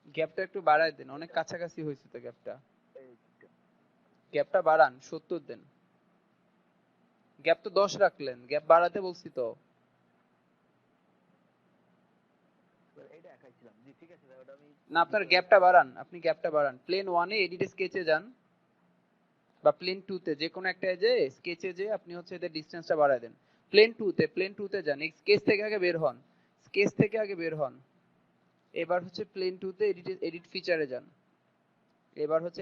গ্যাপটা একটু বাড়ায় দেন, অনেক কাছাকাছি হয়েছে তো গ্যাপটা। গ্যাপটা বাড়ান, 70 দেন। গ্যাপ তো 10 রাখলেন, গ্যাপ বাড়াতে বলছি তো। না, আপনার গ্যাপটা বাড়ান, আপনি গ্যাপটা বাড়ান। প্লেন 1 এ এডিট স্কেচে যান, বা প্লেন 2 তে যে কোনো একটা যে স্কেচে যে আপনি হচ্ছে এদের ডিসটেন্সটা বাড়ায় দেন। প্লেন 2 তে যান, স্কেচ থেকে আগে বের হন, স্কেচ থেকে আগে বের হন। এবার হচ্ছে প্লেন 2 তে এডিট ফিচারে যান। এবার হচ্ছে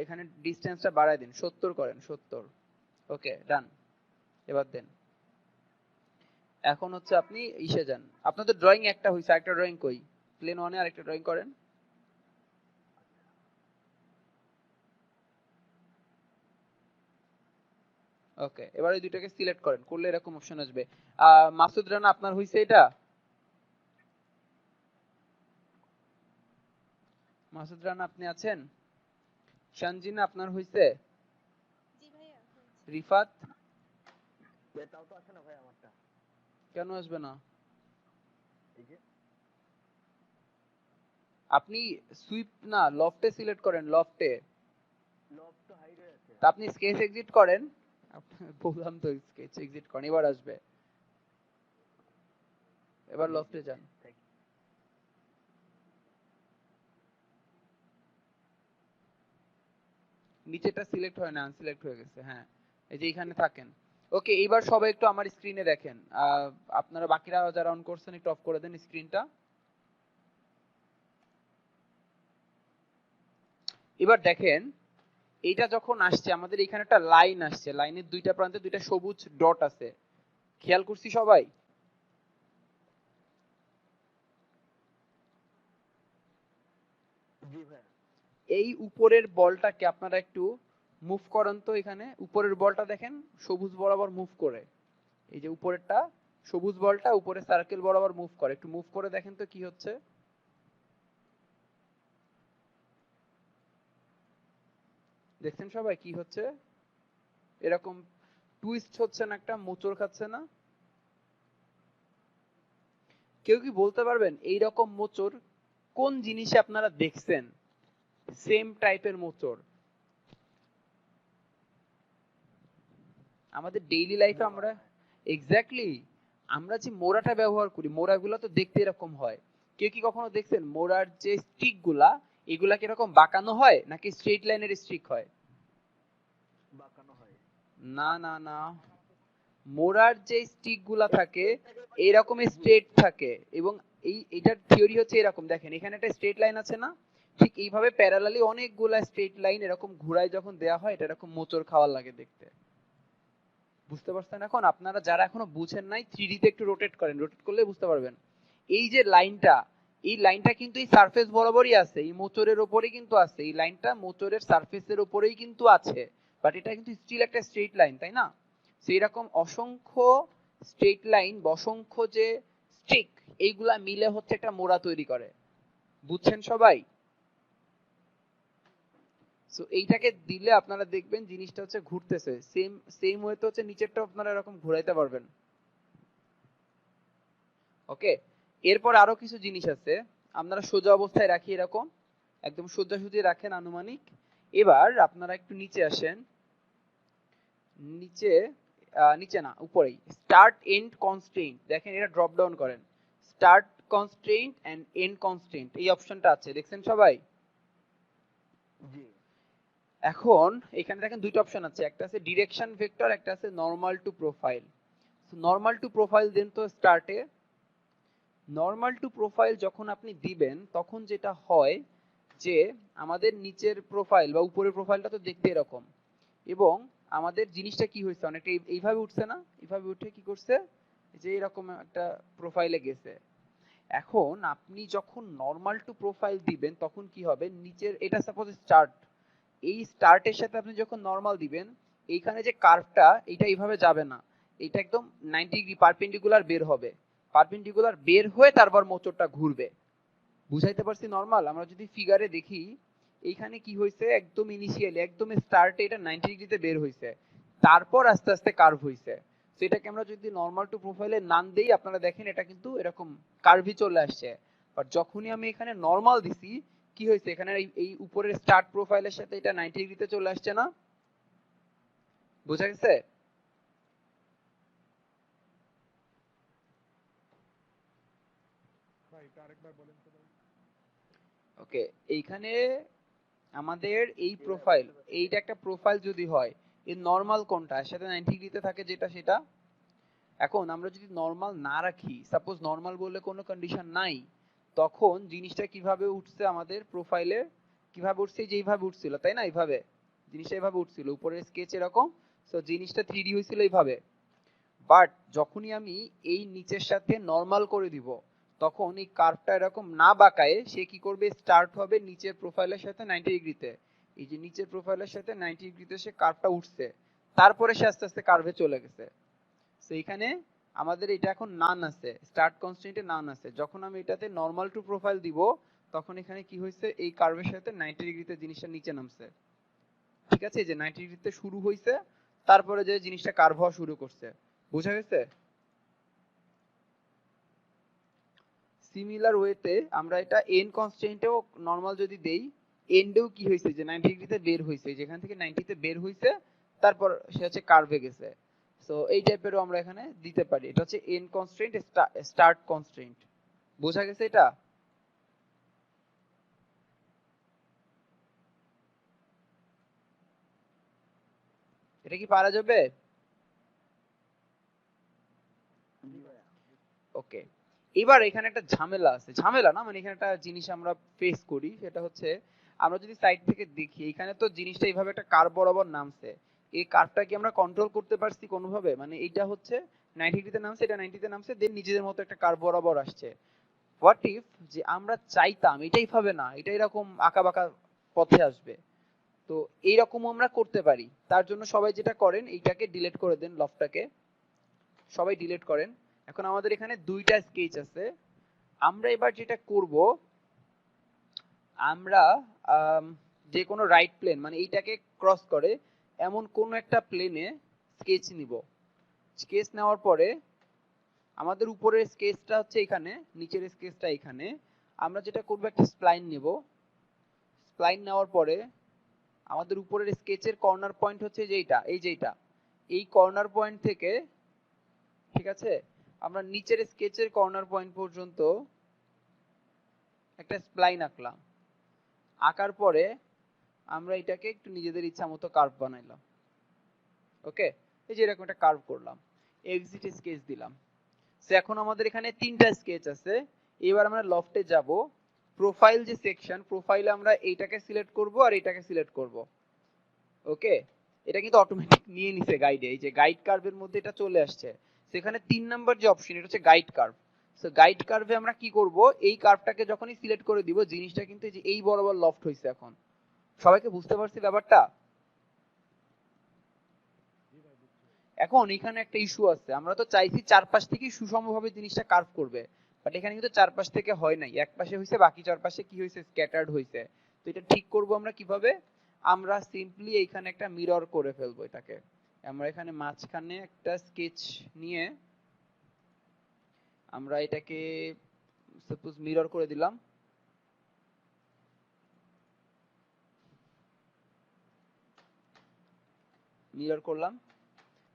এখানে ডিসটেন্সটা বাড়ায় দিন, 70 করেন, 70। ওকে, ডান। এবার দেন। এখন হচ্ছে আপনি ইসে যান, আপনাদের ড্রয়িং একটা হইছে, আরেকটা ড্রয়িং কই? প্লেন 1 এ আরেকটা ড্রয়িং করেন। ওকে, এবার এই দুইটাকে সিলেক্ট করেন, করলে এরকম অপশন আসবে। মাসুদ রানা, আপনার হইছে এটা? মাসুদ রানা আপনি আছেন? সঞ্জিনা আপনার হইছে? জি ভাইয়া হয়েছে। রিফাত? তাও তো আসে না ভাই আমারটা। কেন আসবে না? আপনি সুইপ না লফটে সিলেক্ট করেন, লফটে। লফট তো হাইড হয়ে আছে। আপনি স্কেচ এক্সিট করেন, বললাম তো স্কেচ এক্সিট করেন, এবার আসবে। এবার লফটে যান। নিচেটা সিলেক্ট হয় না, আনসিলেক্ট হয়ে গেছে। হ্যাঁ, এই যে এখানে থাকেন। ওকে, এবার সবাই একটু আমার স্ক্রিনে দেখেন। আপনারা বাকিরা যারা অন করছেন একটু অফ করে দেন স্ক্রিনটা। এবার দেখেন, এইটা যখন আসছে আমাদের এখানে একটা লাইন আসছে, লাইনের দুইটা প্রান্তে দুইটা সবুজ ডট আছে, খেয়াল করছি সবাই? জি ভাই। এই উপরের বলটাকে আপনারা একটু মুভ করেন তো, এখানে উপরের বলটা দেখেন সবুজ বরাবর মুভ করে। এই যে উপরেরটা সবুজ বলটা উপরে সার্কেল বরাবর মুভ করে, একটু মুভ করে দেখেন তো কি হচ্ছে। দেখছেন সবাই কি হচ্ছে? এরকম টুইস্ট হচ্ছে না, একটা মোচড় খাচ্ছে না? কেউ কি বলতে পারবেন এই রকম মোচড় কোন জিনিসে আপনারা দেখছেন? সেম টাইপের মোচড় আমাদের ডেইলি লাইফে আমরা এক্স্যাক্টলি আমরা যে মোড়াটা ব্যবহার করি, মোড়াগুলো তো দেখতে এরকম হয়। কেউ কি কখনো দেখছেন মোড়ার যে স্টিক গুলা, এগুলা কি এরকম বাঁকানো হয় নাকি স্ট্রেট লাইনের স্টিক হয়? বাঁকানো হয়। না না না, মোড়ার যে স্টিক গুলা থাকে এরকম স্ট্রেট থাকে, এবং এটার থিওরি হচ্ছে এরকম। দেখেন এখানে একটা স্ট্রেট লাইন আছে না, ঠিক এইভাবে প্যারালালি অনেকগুলা স্ট্রেট লাইন এরকম ঘুরায় যখন দেয়া হয়, এটা এরকম মোচড় খাওয়ার লাগে দেখতে। বুঝতে পারছেন? এখন আপনারা যারা এখনো বুঝেন নাই, 3D তে একটু রোটেট করেন, রোটেট করলে বুঝতে পারবেন। এই যে লাইনটা, এই লাইনটা কিন্তু এই সারফেস বরাবরই আছে, এই মোচরের উপরেই কিন্তু আছে, এই লাইনটা মোচরের সারফেসের উপরেই কিন্তু আছে, বাট এটা কিন্তু স্টিল একটা স্ট্রেট লাইন, তাই না? সেই রকম অসংখ্য স্ট্রেট লাইন, অসংখ্য যে স্ট্রিক, এইগুলা মিলে হচ্ছে একটা মোড়া তৈরি করে। বুঝছেন সবাই? সো এইটাকে দিলে আপনারা দেখবেন জিনিসটা হচ্ছে ঘুরতেছে, সেম সেম ওয়েতে হচ্ছে নিচেরটা আপনারা এরকম ঘুরাইতে পারবেন। ওকে, এরপর আরো কিছু জিনিস আছে, আপনারা সোজা অবস্থায় রাখি এরকম, একদম সোজাসুজি রাখেন আনুমানিক। এবার আপনারা একটু নিচে আসেন, নিচে নিচে না উপরেই স্টার্ট এন্ড কনস্ট্রেইন্ট, দেখেন এটা ড্রপ ডাউন করেন, start constraint end end constraint এই অপশনটা আছে, দেখছেন সবাই? জি। এখন এখানে দেখেন দুইটা অপশন আছে, একটা আছে ডিরেকশন ভেক্টর, একটা আছে normal to profile. Normal to profile then তো স্টার্টে। নরমাল টু প্রোফাইল যখন আপনি দিবেন তখন যেটা হয় যে আমাদের নিচের প্রোফাইল বা উপরের প্রোফাইলটা তো দেখতে এরকম, এবং আমাদের জিনিসটা কি হয়েছে অনেকটা এইভাবে উঠছে না, এইভাবে উঠে কি করছে যে এরকম একটা প্রোফাইলে গেছে। এখন আপনি যখন নরমাল টু প্রোফাইল দিবেন তখন কি হবে, নিচের এটা সাপোজ স্টার্ট, এই স্টার্টের সাথে আপনি যখন নরমাল দিবেন, এইখানে যে কার্ভটা এটা এইভাবে যাবে না, এটা একদম 90 ডিগ্রি পারপেন্ডিকুলার বের হবে, পারপেন্ডিকুলার বের হয়ে তারপর মোচরটা ঘুরবে। বুঝাইতে পারছি? নরমাল আমরা যদি ফিগারে দেখি, এইখানে কি হয়েছে, একদম ইনিশিয়ালি একদম স্টার্টে এটা 90 ডিগ্রিতে বের হয়েছে, তারপর আস্তে আস্তে কার্ভ হয়েছে। তো এটাকে আমরা যদি নরমাল টু প্রোফাইলে নাম দেই, আপনারা দেখেন এটা কিন্তু এরকম কার্ভই চলে আসছে। আর যখনই আমি এখানে নরমাল দিছি, কি হয়েছে এখানে এই উপরের স্টার্ট প্রোফাইলের সাথে এটা 90 ডিগ্রিতে চলে আসছে না? বোঝা গেছে? ওকে, এইখানে আমাদের এই প্রোফাইল, এইটা একটা প্রোফাইল যদি হয়, এর নরমাল কোনটা এর সাথে 90 ডিগ্রিতে থাকে যেটা সেটা। এখন আমরা যদি নরমাল না রাখি, সাপোজ নরমাল বলে কোনো কন্ডিশন নাই, তখন জিনিসটা কিভাবে উঠছে আমাদের প্রোফাইলে, কিভাবে উঠছে যেইভাবে উঠছিল তাই না, এইভাবে জিনিসটা এইভাবে উঠছিল, উপরের স্কেচ এরকম, সো জিনিসটা 3D হয়েছিল এইভাবে। বাট যখনই আমি এই নিচের সাথে নরমাল করে দিব, তখন এই কার্ভটা এরকম না বাঁকায়ে সে কি করবে, স্টার্ট হবে নিচের প্রোফাইলের সাথে 90 ডিগ্রিতে। এই যে নিচের প্রোফাইলের সাথে 90 ডিগ্রিতে সে কার্ভটা উঠছে, তারপরে সে আস্তে আস্তে কার্ভে চলে গেছে। সো এখানে আমাদের এটা এখন নান আছে, স্টার্ট কনস্ট্যান্টে নান আছে। যখন আমি এটাতে নরমাল টু প্রোফাইল দিব, তখন এখানে কি হয়েছে, এই কার্ভের সাথে 90 ডিগ্রিতে জিনিসটা নিচে নামছে। ঠিক আছে, যে 90 ডিগ্রিতে শুরু হয়েছে, তারপরে যে জিনিসটা কার্ভ হওয়া শুরু করছে। বোঝা গেছে? সিমিলার ওয়েতে আমরা এটা এন কনস্ট্যান্টেও নরমাল যদি দেই, এন্ডেও কি হয়েছে, যে 90 ডিগ্রিতে বের হয়েছে, যেখান থেকে 90 তে বের হয়েছে, তারপর সে হচ্ছে কার্ভে গেছে। সো এই টাইপেরও আমরা এখানে দিতে পারি। এটা হচ্ছে এন কনস্ট্রেন্ট, স্টার্ট কনস্ট্রেন্ট। বোঝা গেছে এটা? এটা কি পারা যাবে? ওকে, এবার এখানে একটা ঝামেলা আছে, ঝামেলা না মানে এখানে একটা জিনিস আমরা ফেস করি, সেটা হচ্ছে আমরা যদি সাইড থেকে দেখি, এখানে তো জিনিসটা এইভাবে একটা কার্ভ বরাবর নামছে, এই কার্ভটা কি আমরা কন্ট্রোল করতে পারছি কোনোভাবে? মানে এইটা হচ্ছে 90 ডিগ্রিতে নামছে, এটা 90 তে নামছে, দেন নিজেদের মতো একটা কার্ভ বরাবর আসছে। হোয়াট ইফ যে আমরা চাইতাম এটা এইভাবে না, এটা এরকম আঁকা বাঁকা পথে আসবে? তো এইরকম আমরা করতে পারি। তার জন্য সবাই যেটা করেন, এইটাকে ডিলিট করে দেন, লফটাকে সবাই ডিলিট করেন। এখন আমাদের এখানে দুইটা স্কেচ আছে। আমরা এবার যেটা করব, আমরা যে কোনো রাইট প্লেন মানে এইটাকে ক্রস করে এমন কোন একটা প্লেনে স্কেচ নিব। স্কেচ নেওয়ার পরে আমাদের উপরের স্কেচটা হচ্ছে এখানে, নিচের স্কেচটা এখানে। আমরা যেটা করব, একটা স্প্লাইন নেব। স্প্লাইন নেওয়ার পরে আমাদের উপরের স্কেচের কর্নার পয়েন্ট হচ্ছে যেটা, এই যেটা, এই কর্নার পয়েন্ট থেকে, ঠিক আছে, আমরা নিচের স্কেচের কর্নার পয়েন্ট পর্যন্ত একটা স্প্লাইন আঁকলাম। আঁকার পরে আমরা এটাকে একটু নিজেদের ইচ্ছা মতো কার্ভ বানাইলাম। ওকে, এই যে এরকম একটা কার্ভ করলাম, এক্সিট স্কেচ দিলাম। সো এখন আমাদের এখানে তিনটা স্কেচ আছে। এবার আমরা লফটে যাব, প্রোফাইল যে সেকশন, প্রোফাইলে আমরা এইটাকে সিলেক্ট করব আর এইটাকে সিলেক্ট করব। ওকে, এটা কিন্তু অটোমেটিক নিয়ে নিছে গাইডে, এই যে গাইড কার্ভের মধ্যে এটা চলে আসছে। সেখানে 3 নাম্বার যে অপশন, এটা হচ্ছে গাইড কার্ভ। সো গাইড কার্ভে আমরা কি করব, এই কার্ভটাকে যখনই সিলেক্ট করে দিব, জিনিসটা কিন্তু এই যে এই বরাবর লফট হইছে। এখন সবাইকে বুঝতে পারছি ব্যাপারটা? এখন এখানে একটা ইস্যু আছে, আমরা তো চাইছি চারপাশ থেকে সুষমভাবে জিনিসটা কার্ভ করবে, বাট এখানে কিন্তু চারপাশ থেকে হয় নাই, এক পাশে হইছে, বাকি চারপাশে কি হইছে, স্ক্যাটার্ড হইছে। তো এটা ঠিক করব আমরা কিভাবে? আমরা সিম্পলি এইখানে একটা মিরর করে ফেলবো এটাকে। আমরা এখানে মাঝখানে একটা স্কেচ নিয়ে আমরা এটাকে সাপোজ মিরর করে দিলাম। মিরর করলাম,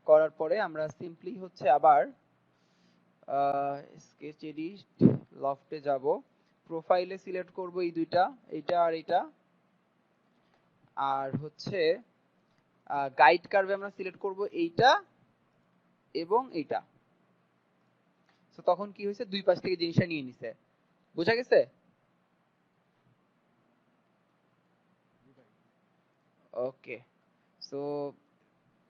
করার পরে আমরা সিম্পলি হচ্ছে আবার স্কেচ এডিট, লফটে যাব, প্রোফাইলে সিলেক্ট করব এই দুইটা, এইটা আর এইটা। আর হচ্ছে গাইড কার্ভে আমরা সিলেক্ট করব এইটা এবং এইটা। তো তখন কি হয়েছে, দুই পাশ থেকে জিনিসটা নিয়ে নিছে। বোঝা গেছে? ওকে, সো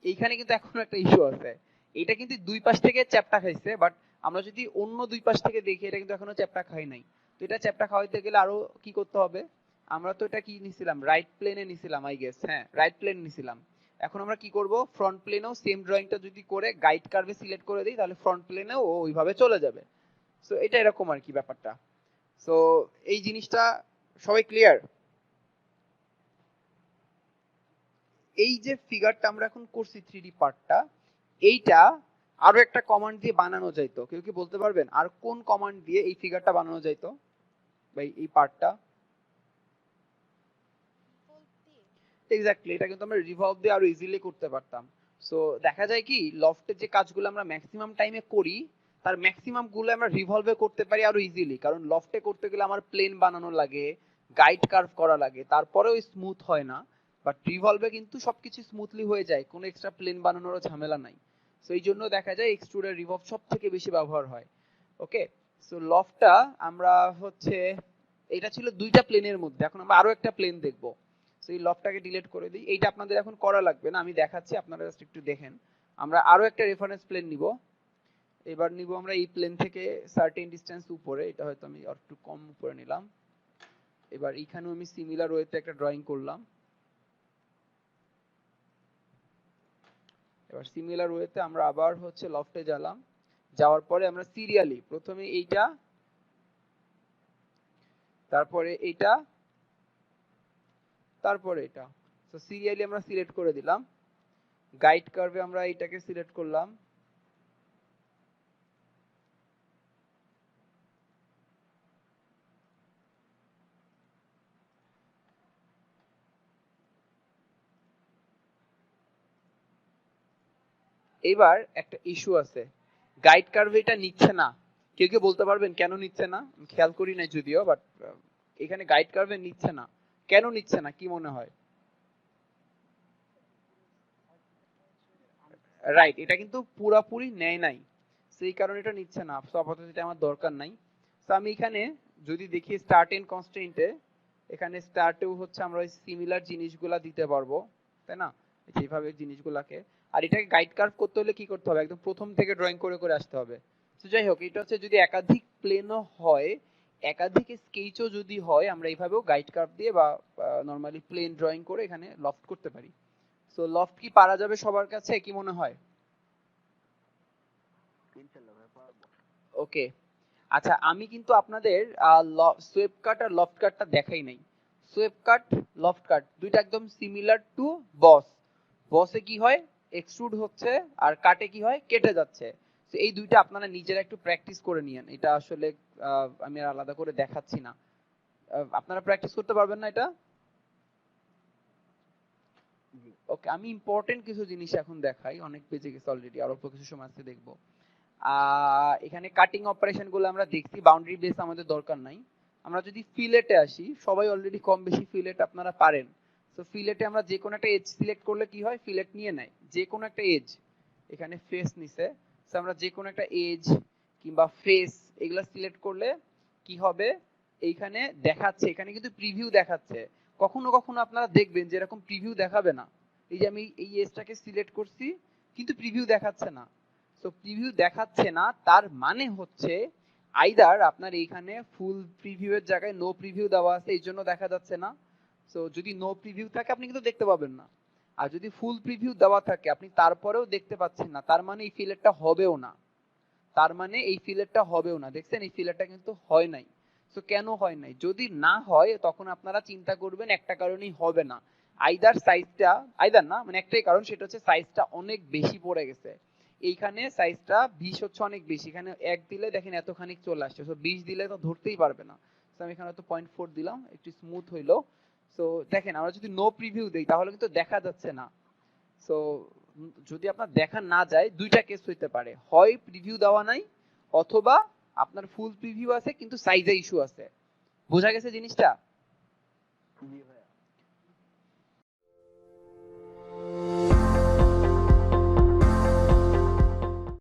এইখানে কিন্তু এখন একটা ইস্যু আছে, এটা কিন্তু দুই পাশ থেকে চ্যাপটা খাইছে, বাট আমরা যদি অন্য দুই পাশ থেকে দেখি, এটা কিন্তু এখনো চ্যাপটা খাই নাই। তো এটা চ্যাপটা খাওয়াইতে গেলে আরো কি করতে হবে? আমরা তো এটা কি নিছিলাম, রাইট প্লেনে নিছিলাম আই গেস, হ্যাঁ রাইট প্লেন নিছিলাম। এখন আমরা কি করব, ফ্রন্ট প্লেনেও সেম ড্রয়িংটা যদি করে গাইড কার্ভে সিলেক্ট করে দিই, তাহলে ফ্রন্ট প্লেনেও ওইভাবে চলে যাবে। সো এটা এরকম আর কি ব্যাপারটা। সো এই জিনিসটা সবাই ক্লিয়ার? এই যে ফিগারটা আমরা এখন করছি 3D পার্টটা, এইটা আরো একটা কমান্ড দিয়ে বানানো যাইতো। কেউ কি বলতে পারবেন আর কোন কমান্ড দিয়ে এই ফিগারটা বানানো যাইতো ভাই, এই পার্টটা? এক্স্যাক্টলি, এটা কিন্তু আমরা রিভলভ দিয়ে আরো ইজিলি করতে পারতাম। সো দেখা যায় কি লফটে যে কাজগুলো আমরা ম্যাক্সিমাম টাইমে করি তার ম্যাক্সিমাম গুলো আমরা রিভলভে করতে পারি আরো ইজিলি, কারণ লফটে করতে গেলে আমার প্লেন বানানো লাগে, গাইড কার্ভ করা লাগে, তারপরেও স্মুথ হয় না। বাট রিভলভে কিন্তু সবকিছু স্মুথলি হয়ে যায়, কোনো এক্সট্রা প্লেন বানানোরও ঝামেলা নাই। সো এই জন্য দেখা যায় এক্সট্রুডের রিভলভ সব থেকে বেশি ব্যবহার হয়। ওকে, সো লফটটা আমরা হচ্ছে এটা ছিল দুইটা প্লেনের মধ্যে, এখন আমরা আরো একটা প্লেন দেখবো। সো এই লফটটাকে ডিলিট করে দিই, এইটা আপনাদের এখন করা লাগবে না, আমি দেখাচ্ছি, আপনারা জাস্ট একটু দেখেন। আমরা আরো একটা রেফারেন্স প্লেন নিব, এবার নিব আমরা এই প্লেন থেকে সার্টেন ডিসটেন্স উপরে, এটা হয়তো আমি আর একটু কম উপরে নিলাম। এবার এইখানেও আমি সিমিলার ওয়েতে একটা ড্রয়িং করলাম। এবার সিমিলার ওয়েতে আমরা আবার হচ্ছে লফটে গেলাম, যাওয়ার পরে আমরা সিরিয়ালি প্রথমে এইটা, তারপরে এইটা, তারপরে এটা, তো সিরিয়ালি আমরা সিলেক্ট করে দিলাম। গাইড কার্ভে আমরা এইটাকে সিলেক্ট করলাম। এবার একটা ইস্যু আছে, গাইড কার্ভে এটা নিচ্ছে না। কেউ কেউ বলতে পারবেন কেন নিচ্ছে না? আমি খেয়াল করি নাই যদিও, বাট এখানে গাইড কার্ভে নিচ্ছে না, কেন নিচ্ছে না কি মনে হয়? রাইট, এটা কিন্তু পুরাপুরি নেয় নাই, সেই কারণে এটা নিচ্ছে না। সো আপাতত এটা আমার দরকার নাই। তো আমি এখানে যদি দেখি স্টার্ট এন্ড কনস্ট্রেইন্টে, এখানে স্টার্টেও হচ্ছে আমরা ওই সিমিলার জিনিসগুলা দিতে পারবো, তাই না? যেভাবে জিনিসগুলাকে, আর এটাকে গাইড কার্ভ করতে হলে কি করতে হবে, একদম প্রথম থেকে ড্রয়িং করে করে আসতে হবে। তো যাই হোক, এটা হচ্ছে যদি একাধিক প্লেনও হয়, একাধিক স্কেচও যদি হয়, আমরা এইভাবেও গাইড কার্ভ দিয়ে বা নরমালি প্লেন ড্রয়িং করে এখানে লফট করতে পারি। সো লফট কি পারা যাবে সবার কাছে, কি মনে হয়? ইনশাআল্লাহ ভাই পারবো। ওকে, আচ্ছা আমি কিন্তু আপনাদের সোয়েপ কাট আর লফট কাটটা দেখাই নাই। সোয়েপ কাট, লফট কাট দুইটা একদম সিমিলার টু বস। বসে কি হয়, এক্সট্রুড হচ্ছে, আর কাটে কি হয়, কেটে যাচ্ছে। তো এই দুইটা আপনারা নিজেরা একটু প্র্যাকটিস করে নিয়েন, এটা আসলে আমি আর আলাদা করে দেখাচ্ছি না। আপনারা প্র্যাকটিস করতে পারবেন না এটা? জি ওকে, আমি ইম্পর্টেন্ট কিছু জিনিস এখন দেখাই, অনেক পেজে গেছে অলরেডি, আর অল্প কিছু সময় আছে দেখবো। এখানে কাটিং অপারেশন গুলো আমরা দেখছি, বাউন্ডারি বেস আমাদের দরকার নাই। আমরা যদি ফিলেটে আসি, সবাই অলরেডি কম বেশি ফিলেট আপনারা পারেন। তো ফিলেটে আমরা যে কোনো একটা এজ সিলেক্ট করলে কি হয়, ফিলেট নিয়ে নেয় যে কোনো একটা এজ। এখানে ফেস নিছে, তো আমরা যে কোনো একটা এজ কিংবা ফেস এগুলা সিলেক্ট করলে কি হবে, এইখানে দেখাচ্ছে, এখানে কিন্তু প্রিভিউ দেখাচ্ছে। কখনো কখনো আপনারা দেখবেন যে এরকম প্রিভিউ দেখাবে না, এই যে আমি এই এজটাকে সিলেক্ট করছি কিন্তু প্রিভিউ দেখাচ্ছে না। তো প্রিভিউ দেখাচ্ছে না, তার মানে হচ্ছে আইদার আপনার এইখানে ফুল প্রিভিউ এর জায়গায় নো প্রিভিউ দেওয়া আছে, এই জন্য দেখা যাচ্ছে না। তো যদি নো প্রিভিউ থাকে আপনি কিন্তু দেখতে পাবেন না, আর যদি ফুল প্রিভিউ দেওয়া থাকে আপনি তারপরেও দেখতে পাচ্ছেন না, তার মানে এই ফিলেটটা হবেও না। তার মানে এই ফিলেটটা হবেও না, দেখছেন এই ফিলেটটা কিন্তু হয় নাই। তো কেন হয় নাই, যদি না হয় তখন আপনারা চিন্তা করবেন একটা কারণেই হবে না, আইদার সাইজটা, আইদার না মানে একটাই কারণ, সেটা হচ্ছে সাইজটা অনেক বেশি পড়ে গেছে। এইখানে সাইজটা 20 হচ্ছে অনেক বেশি, এখানে 1 দিলে দেখেন এতখানি চলে আসছে, তো 20 দিলে তো ধরতেই পারবে না। তো আমি এখানে তো 0.4 দিলাম, একটু স্মুথ হইলো। তো দেখেন আমরা যদি নো প্রিভিউ দেই তাহলে কিন্তু দেখা যাচ্ছে না। সো যদি আপনার দেখা না যায়, দুইটা কেস হইতে পারে, হয় প্রিভিউ দেওয়া নাই, অথবা আপনার ফুল প্রিভিউ আছে কিন্তু সাইজে ইস্যু আছে। বোঝা গেছে জিনিসটা? জি ভাই।